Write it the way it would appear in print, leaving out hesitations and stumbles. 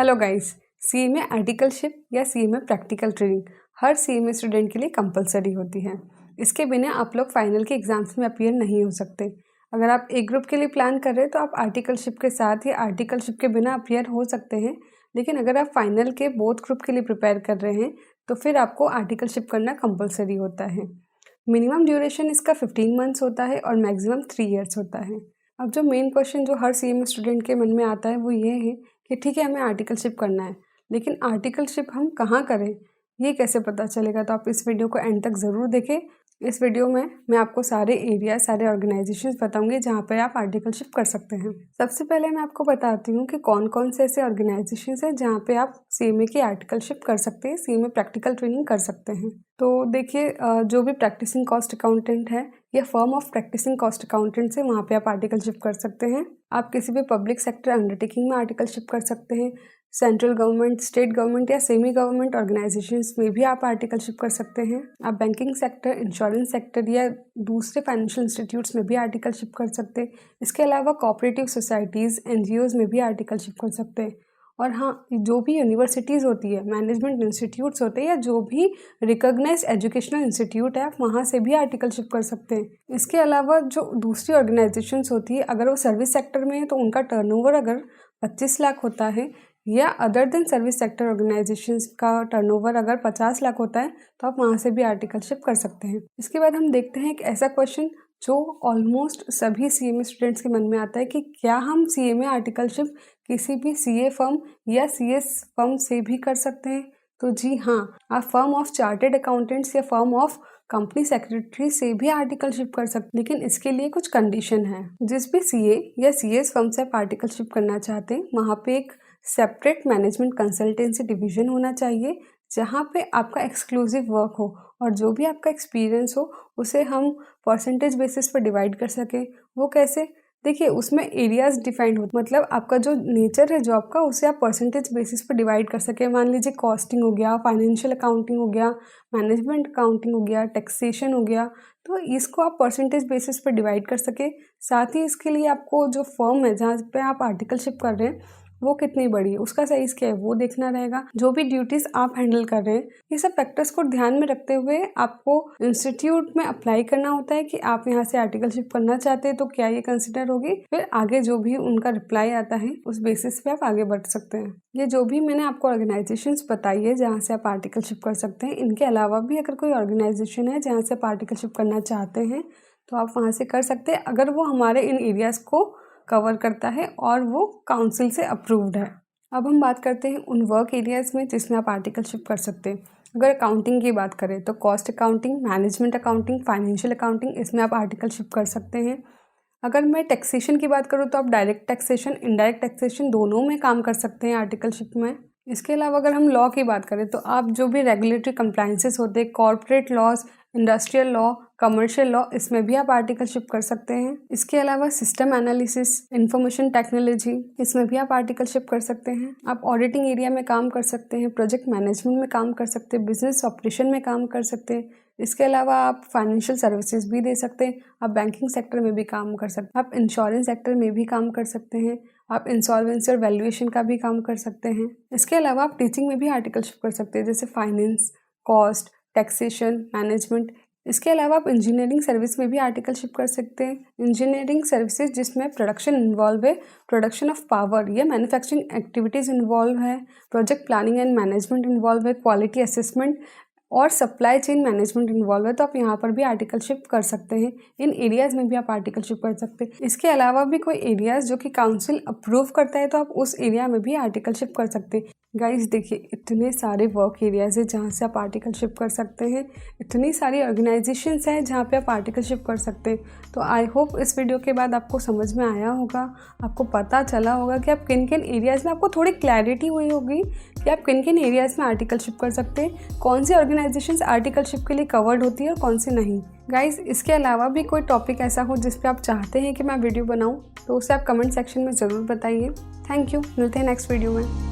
Hello guys, CA में articleship या CA में प्रैक्टिकल ट्रेनिंग हर सीए स्टूडेंट के लिए कंपलसरी होती है। इसके बिना आप लोग फाइनल के एग्जाम्स में अपीयर नहीं हो सकते। अगर आप एक ग्रुप के लिए प्लान कर रहे हैं तो आप आर्टिकलशिप के साथ या आर्टिकलशिप के बिना अपीयर हो सकते हैं, लेकिन अगर आप फाइनल के बोथ ग्रुप के लिए प्रिपेयर कर रहे हैं तो फिर आपको आर्टिकलशिप करना कंपलसरी होता है। मिनिमम ड्यूरेशन इसका 15 मंथ्स होता है और मैक्सिमम 3 ईयर्स होता है। अब जो मेन क्वेश्चन जो हर सीए स्टूडेंट के मन में आता है वो ये है कि ठीक है, हमें आर्टिकलशिप करना है, लेकिन आर्टिकलशिप हम कहाँ करें, ये कैसे पता चलेगा। तो आप इस वीडियो को एंड तक ज़रूर देखें। इस वीडियो में मैं आपको सारे एरिया, सारे ऑर्गेनाइजेशंस बताऊंगी जहाँ पर आप आर्टिकलशिप कर सकते हैं। सबसे पहले मैं आपको बताती हूँ कि कौन कौन से ऐसे ऑर्गेनाइजेशंस हैं जहाँ पे आप सीएमए की आर्टिकलशिप कर सकते हैं, सीएमए प्रैक्टिकल ट्रेनिंग कर सकते हैं। तो देखिए, जो भी प्रैक्टिसिंग कॉस्ट अकाउंटेंट है या firm of practising cost accountant से वहाँ पे आप आर्टिकलशिप कर सकते हैं। आप किसी भी पब्लिक सेक्टर अंडरटेकिंग में आर्टिकलशिप कर सकते हैं। सेंट्रल गवर्नमेंट, स्टेट गवर्नमेंट या सेमी गवर्नमेंट ऑर्गेनाइजेशंस में भी आप आर्टिकलशिप कर सकते हैं। आप बैंकिंग सेक्टर, इंश्योरेंस सेक्टर या दूसरे फाइनेंशियल इंस्टीट्यूट्स में भी आर्टिकलशिप कर सकते हैं। इसके अलावा कोऑपरेटिव सोसाइटीज़, एनजीओज़ में भी आर्टिकलशिप कर सकते हैं। और हाँ, जो भी यूनिवर्सिटीज़ होती है, मैनेजमेंट इंस्टीट्यूट्स होते हैं या जो भी रिकॉग्नाइज्ड एजुकेशनल इंस्टीट्यूट है, आप वहाँ से भी आर्टिकलशिप कर सकते हैं। इसके अलावा जो दूसरी ऑर्गेनाइजेशंस होती है, अगर वो सर्विस सेक्टर में है तो उनका टर्नओवर अगर 25 लाख होता है या other than service sector organisations का टर्नओवर अगर 50 लाख होता है तो आप वहाँ से भी आर्टिकलशिप कर सकते हैं। इसके बाद हम देखते हैं एक ऐसा क्वेश्चन जो ऑलमोस्ट सभी सीए स्टूडेंट्स के मन में आता है कि क्या हम सीए में आर्टिकलशिप किसी भी सीए फर्म या सीएस फर्म से भी कर सकते हैं। तो जी हाँ, आप फर्म ऑफ चार्टेड अकाउंटेंट्स या फर्म ऑफ कंपनी सेक्रेटरी से भी आर्टिकलशिप कर सकते, लेकिन इसके लिए कुछ कंडीशन है। जिस भी सीए या सीएस फर्म से आप आर्टिकलशिप करना चाहते हैं वहाँ पे एक सेपरेट मैनेजमेंट कंसल्टेंसी डिवीजन होना चाहिए जहाँ पे आपका एक्सक्लूसिव वर्क हो और जो भी आपका एक्सपीरियंस हो उसे हम परसेंटेज बेसिस पर डिवाइड कर सकें। वो कैसे? देखिए, उसमें एरियाज डिफाइंड हो, मतलब आपका जो नेचर है जॉब का उसे आप परसेंटेज बेसिस पर डिवाइड कर सके। मान लीजिए कॉस्टिंग हो गया, फाइनेंशियल अकाउंटिंग हो गया, मैनेजमेंट अकाउंटिंग हो गया, टैक्सेशन हो गया, तो इसको आप परसेंटेज बेसिस पर डिवाइड कर सके। साथ ही इसके लिए आपको जो फर्म है जहाँ पे आप आर्टिकलशिप कर रहे हैं वो कितनी बड़ी है, उसका साइज क्या है, वो देखना रहेगा। जो भी ड्यूटीज आप हैंडल कर रहे हैं, ये सब फैक्टर्स को ध्यान में रखते हुए आपको इंस्टीट्यूट में अप्लाई करना होता है कि आप यहाँ से आर्टिकलशिप करना चाहते हैं तो क्या ये कंसिडर होगी। फिर आगे जो भी उनका रिप्लाई आता है उस बेसिस पे आप आगे बढ़ सकते हैं। ये जो भी मैंने आपको ऑर्गेनाइजेशंस बताई है जहाँ से आप आर्टिकलशिप कर सकते हैं, इनके अलावा भी अगर कोई ऑर्गेनाइजेशन है जहाँ से आप आर्टिकलशिप करना चाहते हैं तो आप वहाँ से कर सकते हैं, अगर वो हमारे इन एरियाज़ को कवर करता है और वो काउंसिल से अप्रूव्ड है। अब हम बात करते हैं उन वर्क एरियाज़ में जिसमें आप आर्टिकलशिप कर सकते हैं। अगर अकाउंटिंग की बात करें तो cost accounting, management accounting, financial accounting, इसमें आप आर्टिकलशिप कर सकते हैं। अगर मैं टैक्सेशन की बात करूँ तो आप डायरेक्ट टैक्सेशन, इनडायरेक्ट टैक्सेशन दोनों में काम कर सकते हैं आर्टिकलशिप में। इसके अलावा अगर हम लॉ की बात करें तो आप जो भी रेगुलेटरी कंप्लाइंसेस होते हैं, corporate laws, industrial law, commercial law, इसमें भी आप आर्टिकलशिप कर सकते हैं। इसके अलावा सिस्टम एनालिसिस, इंफॉर्मेशन टेक्नोलॉजी, इसमें भी आप आर्टिकलशिप कर सकते हैं। आप ऑडिटिंग एरिया में काम कर सकते हैं, प्रोजेक्ट मैनेजमेंट में काम कर सकते हैं, बिजनेस ऑपरेशन में काम कर सकते हैं। इसके अलावा आप फाइनेंशियल सर्विसेज भी दे सकते हैं, आप बैंकिंग सेक्टर में भी काम कर सकते हैं, आप इंश्योरेंस सेक्टर में भी काम कर सकते हैं, आप इंसॉल्वेंसी और वैल्यूएशन का भी काम कर सकते हैं। इसके अलावा आप टीचिंग में भी आर्टिकलशिप कर सकते हैं, जैसे फाइनेंस, कॉस्ट, टैक्सेशन, मैनेजमेंट। इसके अलावा आप इंजीनियरिंग सर्विस में भी आर्टिकलशिप कर सकते हैं। इंजीनियरिंग सर्विसेज जिसमें प्रोडक्शन इन्वॉल्व है, प्रोडक्शन ऑफ पावर या मैन्युफैक्चरिंग एक्टिविटीज़ इन्वॉल्व है, project planning and management involve है, क्वालिटी असेसमेंट और सप्लाई चेन मैनेजमेंट इन्वॉल्व है, तो आप यहाँ पर भी आर्टिकलशिप कर सकते हैं। इन एरियाज़ में भी आप आर्टिकलशिप कर सकते हैं। इसके अलावा भी कोई एरियाज़ जो कि काउंसिल अप्रूव करता है तो आप उस एरिया में भी आर्टिकलशिप कर सकते हैं। गाइस देखिए, इतने सारे वर्क एरियाज़ हैं जहाँ से आप आर्टिकलशिप कर सकते हैं, इतनी सारी ऑर्गेनाइजेशंस हैं जहाँ पे आप आर्टिकलशिप कर सकते हैं। तो आई होप इस वीडियो के बाद आपको समझ में आया होगा, आपको पता चला होगा कि आप किन किन एरियाज़ में, आपको थोड़ी क्लैरिटी हुई होगी कि आप किन किन एरियाज़ में आर्टिकलशिप कर सकते हैं, कौन सी ऑर्गेनाइजेशंस आर्टिकलशिप के लिए कवर्ड होती है और कौन सी नहीं। गाइस, इसके अलावा भी कोई टॉपिक ऐसा हो जिस पे आप चाहते हैं कि मैं वीडियो बनाऊँ तो उसे आप कमेंट सेक्शन में ज़रूर बताइए। थैंक यू, मिलते हैं नेक्स्ट वीडियो में।